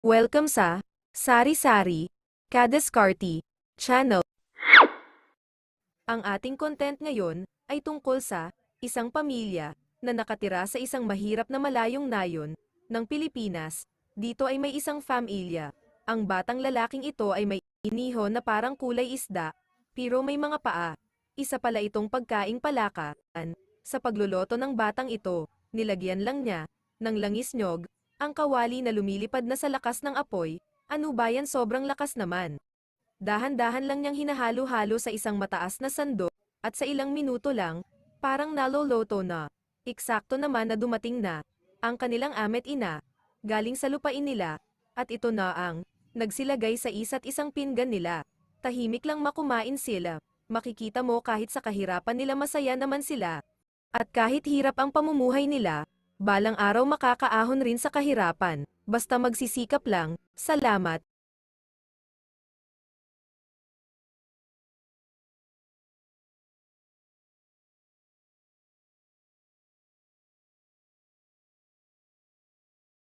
Welcome sa Sari Sari Kadiscarte Channel. Ang ating content ngayon ay tungkol sa isang pamilya na nakatira sa isang mahirap na malayong nayon ng Pilipinas. Dito ay may isang pamilya. Ang batang lalaking ito ay may iniho na parang kulay isda, pero may mga paa. Isa pala itong pagkaing palaka. Sa pagluluto ng batang ito, nilagyan lang niya ng langis nyog ang kawali na lumilipad na sa lakas ng apoy. Ano ba yan, sobrang lakas naman. Dahan-dahan lang niyang hinahalo-halo sa isang mataas na sandok, at sa ilang minuto lang, parang naloloto na. Eksakto naman na dumating na ang kanilang amet ina, galing sa lupain nila, at ito na ang nagsilagay sa isa't isang pinggan nila. Tahimik lang makumain sila. Makikita mo kahit sa kahirapan nila masaya naman sila. At kahit hirap ang pamumuhay nila, balang araw makakaahon rin sa kahirapan. Basta magsisikap lang. Salamat.